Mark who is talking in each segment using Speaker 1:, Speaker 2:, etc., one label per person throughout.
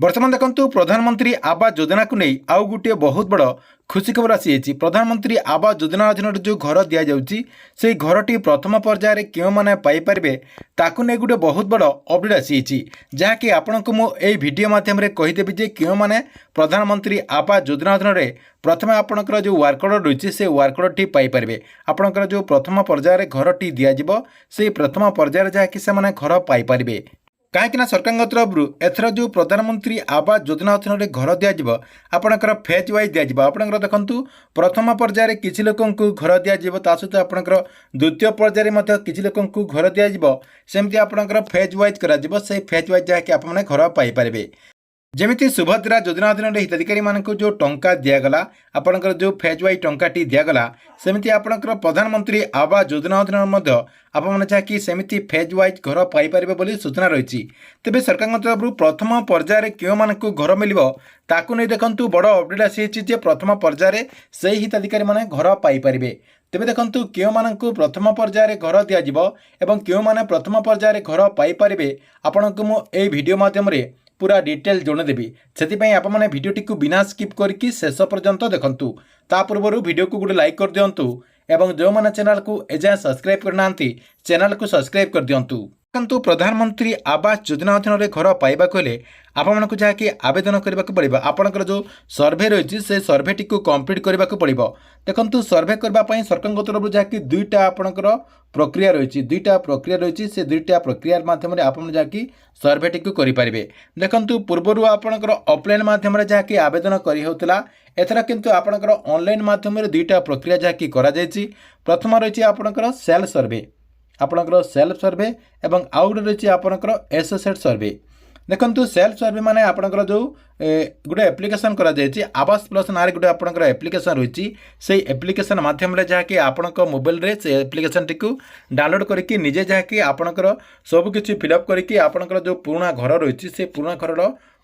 Speaker 1: बर्तमान देखंतु प्रधानमंत्री आवास योजना को नहीं आउ गोटे बहुत बड़ खुशी खबर आसी प्रधानमंत्री आवास योजना अधीन जो घर दि जाऊँगी से घरटी प्रथम पर्यायर क्यों मैंने पाइपर ताकू नहीं गोटे बहुत बड़ अपडेट आसी जहाँकि आपण को मुझे भिडियो मध्यम कहीदेवी जे क्यों मैंने प्रधानमंत्री आवास योजना अधीन प्रथम आपणकर जो वार्कड रही से वार्कडी पाइपर आपणकर जो प्रथम पर्यायर घरटी दिज्व से प्रथम पर्यायर जहाँकि से घर पाइपर कहीं सरकार तरफ एथर जो प्रधानमंत्री आवास योजना अधीन घर दिज्व आपणकर फेज वाइज दिज्व आपणकर देखु प्रथम पर्यायर किसी लोक घर दिज्व ता सहित आपणकर द्वितीय पर्यायर किसी लोक घर दिज्व सेमती आपणकर फेज वाइज कर फेज वाइज जहाँकि आपने घर पाइपर जमीती सुभद्रा योजना अधीन हिताधिकारी मानक जो टंका दिगला आपणकर जो फेज वाइज टंकाटी दिगला सेमती आपणकर प्रधानमंत्री आवास योजना अधीन आपने जहाँकि सेमती फेज वाइज घर पाइपर बोली सूचना रही तेज सरकार तरफ प्रथम पर्यायर क्यों मानक घर मिल ताकू नहीं देखु बड़ अपडेट आसी प्रथम पर्यायर से हिताधिकारी मैंने घर पाइपर तेज देखु क्यों मानक प्रथम पर्यायर घर दिज्व और क्यों मैंने प्रथम पर्यायर घर पाइपर आपण को मुझे भिडियो मध्यम पूरा डिटेल जनदेवी से आपने भिडियोटी को बिना स्किप करके शेष पर्यंत देखंतु ता पूर्व भिडियो को गोटे लाइक कर दिंतु एवं जो मैंने चैनल को एजाए सब्सक्राइब करना चैनल को सब्सक्राइब कर दिंतु देखो प्रधानमंत्री आवास योजना अधीन घर पाइबा हेले आपको जहाँकि आवेदन करने को पड़ो आपंकर जो सर्भे रही से सर्भेटी को कम्प्लीट करने को पड़ो देखो सर्भे करने सरकार तरफ जहाँकि दुईटा आपंकर प्रक्रिया रही दुईटा प्रक्रिया रही से दुईटा प्रक्रिया मध्यम आप जहाँकि सर्भेटी को करेंगे देखो पूर्वर आपंकर ऑफलाइन मध्यम जहाँकि आवेदन करा एथर किंतु आपंकर ऑनलाइन मध्यम दुईटा प्रक्रिया जहाँकि प्रथम रही आपंकर सेल्फ सर्भे आपणकर सेल्फ सर्भे एवं आउ गोटे रही आपणकर एसोसिएट सर्भे देखो सेल्फ सर्भे माने आपणकर जो गोटे एप्लिकेशन करा आवास प्लस ना गोटे आपणकर एप्लिकेशन रही से एप्लिकेशन मध्यम जहाँकि आपण मोबाइल रे से एप्लिकेशन टी डाउनलोड करके निजे जहाँकि आपणकर सबकि फिलअप करके आपणकर जो पुराना घर रही से पुराना घर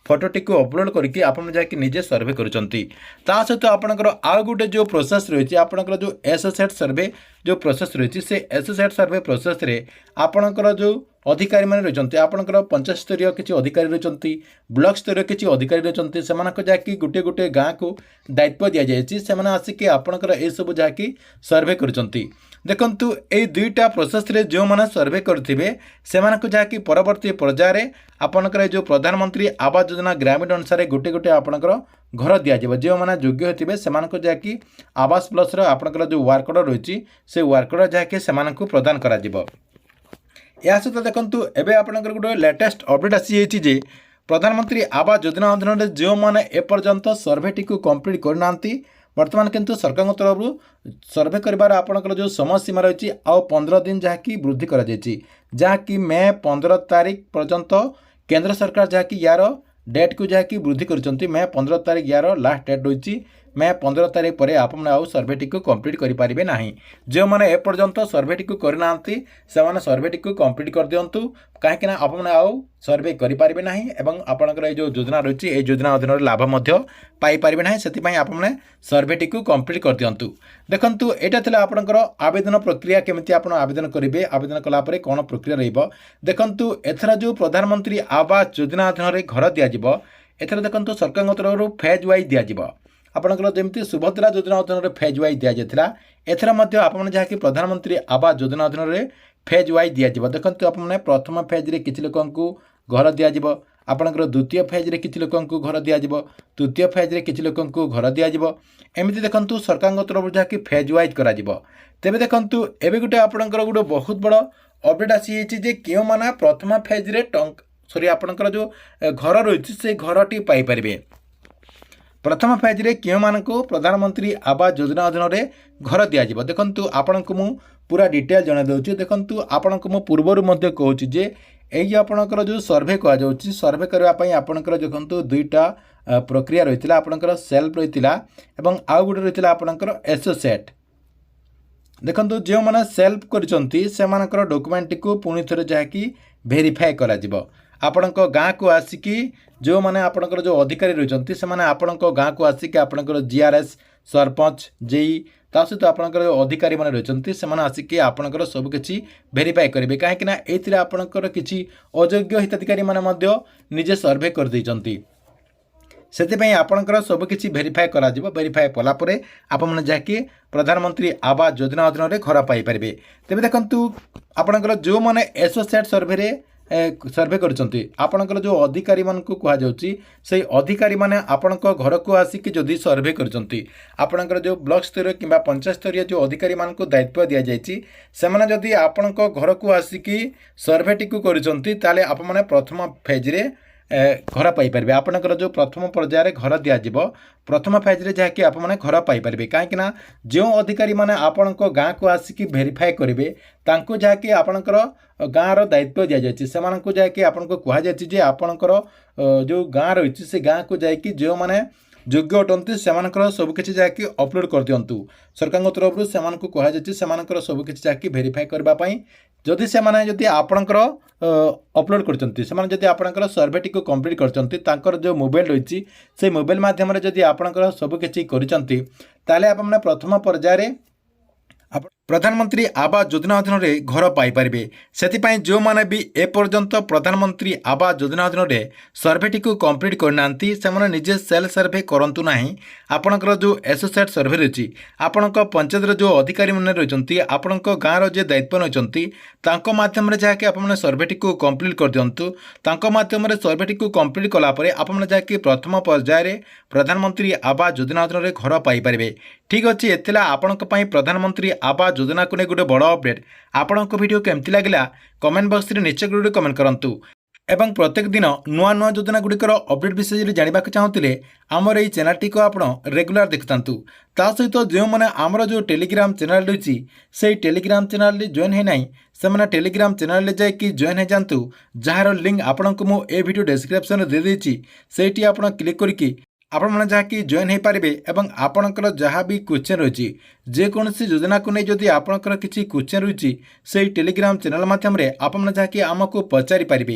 Speaker 1: फोटोटी को अपलोड करके आपन जाकि निजे सर्वे करुचंती ता सहित आपणकर आउ गोटे जो प्रोसेस रही आपणकर जो एसोसिएट सर्वे जो प्रोसेस रही से एसोसिएट सर्वे प्रोसेस रे आपणकर जो अधिकारी मैंने रही आपणकर पंचायत स्तरीय किसी अधिकारी रही ब्लॉक स्तरीय किसी अधिकारी रही से जहाँकि गोटे गोटे गाँ को दायित्व दि जाए से आसिक आपणकर ये सब जहाँकि सर्वे करुचंती देखंतु ए दुईटा प्रोसेस रे जो माने सर्वे करथिबे सेमानक जहाँकि परवर्ती पर्यायर आपणकर जो प्रधानमंत्री आवास योजना ग्रामीण अनुसार गोटे गोटे आपणकर घर दिज्व जो मैंने योग्य होते से जहाँकि आवास प्लस आपणकर जो वार्कड रही से वार्कड जहाँकि से प्रदान करा जिवो या सहित देखंतु एबे आपणकर गोटे लेटेस्ट अपडेट आसी जे प्रधानमंत्री आवास योजना अधीन जो मैंने एपर्यंत सर्भेटी को कम्प्लीट करना वर्तमान किंतु सरकार तरफ सर्भे कर आपणकर जो समय सीमा रही आउ 15 दिन जहाँकि वृद्धि कर जहाँकि मे 15 तारीख पर्यंत केंद्र सरकार जहाँकि यार डेट को जहाँकि वृद्धि कर मे 15 तारीख यार लास्ट डेट रही मे 15 तारीख पर आपने आउ सर्भेटी को कम्प्लीट करेंगे ना जो मैंने एपर्यंत सर्भेटी को करना से सर्भेटी को कम्प्लीट कर दिंतु कहीं आपने आउ सर्वे करेंगे ना एवं आपंकर जो योजना रही है योजना अधीन लाभ पाइपर ना से आपने सर्भेटी को कम्प्लीट कर दिंतु देखो यहाँ था आपंकर आवेदन प्रक्रिया केमी आप आवेदन करेंगे आवेदन कलापर कौन प्रक्रिया देखु एथर जो प्रधानमंत्री आवास योजना अधीन घर दिज्व एथर देखो सरकार तरफ फेज वाइज दिज्व आपंकर जमी सुभद्रा योजना अधीन फेज वाइज दि जाता एथर आपने जहाँकि प्रधानमंत्री आवास योजना अधीन फेज वाइज दिज्व देखते आपने प्रथम फेज रे किसी लोक घर दिज्व आपंकर द्वितीय फेज रे किसी लोक घर दिज्व तृतीय फेज रे किसी लोक घर दिज्व एमती देखु सरकार तरफ जहाँकि फेज वाइज कर तेज देखु एवं गोटे आपंकर गोटे बहुत बड़ अपडेट आसी क्यों माना प्रथम फेज रे सॉरी आपंकर जो घर रही से घरटी पाइपर प्रथम फेज रे क्यों मानक प्रधानमंत्री आवास योजना अधीन घर दिज्व देखु आपण को मु पूरा डिटेल जन दूसरी देखु आपण को मु पूर्वर कहूँ जे यही आपणकर जो सर्भे कह सर्भे करने आपणकर देखो दुईटा प्रक्रिया रही आपणकर सेल्फ रही आउ गोटे रही आपणकर एसोसिएट देखो जो मैंने सेल्फ कर डॉक्यूमेंट को पुणी थे जहाँकि वेरीफाए करा आपण गाँ को आसिकी जो मैंने आपणकर जो अधिकारी रही से आपण गाँ को आसिक आपणकर जीआरएस सरपंच जेई ता सहित आपणकर अधिकारी मैंने रही से आसिक आपणकर सबकि वेरीफाए करेंगे कहीं आपणकर किसी अयोग्य हिताधिकारी मैंने निजे सर्भे कर देइचंती ସେଥିପାଇଁ ଆପଣଙ୍କର ସବୁକିଛି ଭେରିଫାଏ କରାଯିବ। ଭେରିଫାଏ କଲାପରେ ଆପଣମାନେ ଯାହାକି ପ୍ରଧାନମନ୍ତ୍ରୀ ଆବାସ ଯୋଜନା ଅଧୀନରେ ଘର ପାଇପାରିବେ। ତେବେ ଦେଖନ୍ତୁ ଆପଣଙ୍କର ଯେଉଁମାନେ ଏସୋସିଏଟ୍ ସର୍ଭେରେ ସର୍ଭେ କରିଛନ୍ତି ଆପଣଙ୍କର ଯେଉଁ ଅଧିକାରୀମାନଙ୍କୁ କୁହାଯାଉଛି ସେହି ଅଧିକାରୀମାନେ ଆପଣଙ୍କ ଘରକୁ ଆସିକି ଯଦି ସର୍ଭେ କରିଛନ୍ତି ଆପଣଙ୍କର ଯେଉଁ ବ୍ଲକ ସ୍ତରୀୟ କିମ୍ବା ପଞ୍ଚାୟତ ସ୍ତରୀୟ ଯେଉଁ ଅଧିକାରୀମାନଙ୍କୁ ଦାୟିତ୍ୱ ଦିଆଯାଇଛି ସେମାନେ ଯଦି ଆପଣଙ୍କ ଘରକୁ ଆସିକି ସର୍ଭେଟିକୁ କରିଛନ୍ତି ତାହେଲେ ଆପଣମାନେ ପ୍ରଥମ ଫେଜ୍ରେ ଘର ପାଇପାରିବେ। ଆପଣଙ୍କର ଯେଉଁ ପ୍ରଥମ ପର୍ଯ୍ୟାୟରେ ଘର ଦିଆଯିବ ପ୍ରଥମ ଫେଜ୍ରେ ଯାହାକି ଆପଣମାନେ ଘର ପାଇପାରିବେ। କାହିଁକିନା ଯେଉଁ ଅଧିକାରୀମାନେ ଆପଣଙ୍କ ଗାଁକୁ ଆସିକି ଭେରିଫାଏ କରିବେ ତାଙ୍କୁ ଯାହାକି ଆପଣଙ୍କର ଗାଁର ଦାୟିତ୍ୱ ଦିଆଯାଇଛି ସେମାନଙ୍କୁ ଯାହାକି ଆପଣଙ୍କୁ କୁହାଯାଇଛି ଯେ ଆପଣଙ୍କର ଯେଉଁ ଗାଁ ରହିଛି ସେ ଗାଁକୁ ଯାଇକି ଯେଉଁମାନେ ଯୋଗ୍ୟ ଅଟନ୍ତି ସେମାନଙ୍କର ସବୁକିଛି ଯାହାକି ଅପଲୋଡ଼ କରିଦିଅନ୍ତୁ। ସରକାରଙ୍କ ତରଫରୁ ସେମାନଙ୍କୁ କୁହାଯାଇଛି ସେମାନଙ୍କର ସବୁକିଛି ଯାହାକି ଭେରିଫାଏ କରିବା ପାଇଁ ଯଦି ସେମାନେ ଯଦି ଆପଣଙ୍କର ଅପଲୋଡ଼ କରିଛନ୍ତି ସେମାନେ ଯଦି ଆପଣଙ୍କର ସର୍ଭେଟିକୁ କମ୍ପ୍ଲିଟ୍ କରିଛନ୍ତି ତାଙ୍କର ଯେଉଁ ମୋବାଇଲ୍ ରହିଛି ସେଇ ମୋବାଇଲ୍ ମାଧ୍ୟମରେ ଯଦି ଆପଣଙ୍କର ସବୁକିଛି କରିଛନ୍ତି ତାହେଲେ ଆପଣମାନେ ପ୍ରଥମ ପର୍ଯ୍ୟାୟରେ ପ୍ରଧାନମନ୍ତ୍ରୀ ଆବାସ ଯୋଜନା ଅଧୀନରେ ଘର ପାଇପାରିବେ। ସେଥିପାଇଁ ଯେଉଁମାନେ ବି ଏପର୍ଯ୍ୟନ୍ତ ପ୍ରଧାନମନ୍ତ୍ରୀ ଆବାସ ଯୋଜନା ଅଧୀନରେ ସର୍ଭେଟିକୁ କମ୍ପ୍ଲିଟ୍ କରିନାହାନ୍ତି ସେମାନେ ନିଜେ ସେଲ୍ଫ ସର୍ଭେ କରନ୍ତୁ ନାହିଁ। ଆପଣଙ୍କର ଯେଉଁ ଏସୋସିଏଟ୍ ସର୍ଭେ ରହିଛି ଆପଣଙ୍କ ପଞ୍ଚାୟତର ଯେଉଁ ଅଧିକାରୀମାନେ ରହିଛନ୍ତି ଆପଣଙ୍କ ଗାଁର ଯିଏ ଦାୟିତ୍ୱ ନେଇଛନ୍ତି ତାଙ୍କ ମାଧ୍ୟମରେ ଯାହାକି ଆପଣମାନେ ସର୍ଭେଟିକୁ କମ୍ପ୍ଲିଟ୍ କରିଦିଅନ୍ତୁ। ତାଙ୍କ ମାଧ୍ୟମରେ ସର୍ଭେଟିକୁ କମ୍ପ୍ଲିଟ୍ କଲାପରେ ଆପଣମାନେ ଯାହାକି ପ୍ରଥମ ପର୍ଯ୍ୟାୟରେ ପ୍ରଧାନମନ୍ତ୍ରୀ ଆବାସ ଯୋଜନା ଅଧୀନରେ ଘର ପାଇପାରିବେ। ଠିକ୍ ଅଛି, ଏଥିଲା ଆପଣଙ୍କ ପାଇଁ ପ୍ରଧାନମନ୍ତ୍ରୀ ଆବାସ ଯୋଜନାକୁ ନେଇ ଗୋଟେ ବଡ଼ ଅପଡେଟ୍। ଆପଣଙ୍କ ଭିଡ଼ିଓ କେମିତି ଲାଗିଲା କମେଣ୍ଟ ବକ୍ସରେ ନିଶ୍ଚୟ ଗୋଟେ କମେଣ୍ଟ କରନ୍ତୁ ଏବଂ ପ୍ରତ୍ୟେକ ଦିନ ନୂଆ ନୂଆ ଯୋଜନା ଗୁଡ଼ିକର ଅପଡେଟ୍ ବିଷୟରେ ଜାଣିବାକୁ ଚାହୁଁଥିଲେ ଆମର ଏହି ଚ୍ୟାନେଲଟିକୁ ଆପଣ ରେଗୁଲାର ଦେଖୁଥାନ୍ତୁ। ତା ସହିତ ଯେଉଁମାନେ ଆମର ଯେଉଁ ଟେଲିଗ୍ରାମ ଚ୍ୟାନେଲ ରହିଛି ସେହି ଟେଲିଗ୍ରାମ ଚ୍ୟାନେଲରେ ଜଏନ୍ ହୋଇନାହିଁ ସେମାନେ ଟେଲିଗ୍ରାମ ଚ୍ୟାନେଲରେ ଯାଇକି ଜଏନ୍ ହୋଇଯାଆନ୍ତୁ, ଯାହାର ଲିଙ୍କ୍ ଆପଣଙ୍କୁ ମୁଁ ଏ ଭିଡ଼ିଓ ଡେସ୍କ୍ରିପ୍ସନରେ ଦେଇଦେଇଛି। ସେଇଠି ଆପଣ କ୍ଲିକ୍ କରିକି ଆପଣମାନେ ଯାହାକି ଜଏନ୍ ହୋଇପାରିବେ ଏବଂ ଆପଣଙ୍କର ଯାହା ବି କ୍ୱେଶ୍ଚନ୍ ରହିଛି ଯେକୌଣସି ଯୋଜନାକୁ ନେଇ ଯଦି ଆପଣଙ୍କର କିଛି କ୍ୱେଶ୍ଚନ୍ ରହିଛି ସେହି ଟେଲିଗ୍ରାମ ଚ୍ୟାନେଲ ମାଧ୍ୟମରେ ଆପଣମାନେ ଯାହାକି ଆମକୁ ପଚାରିପାରିବେ।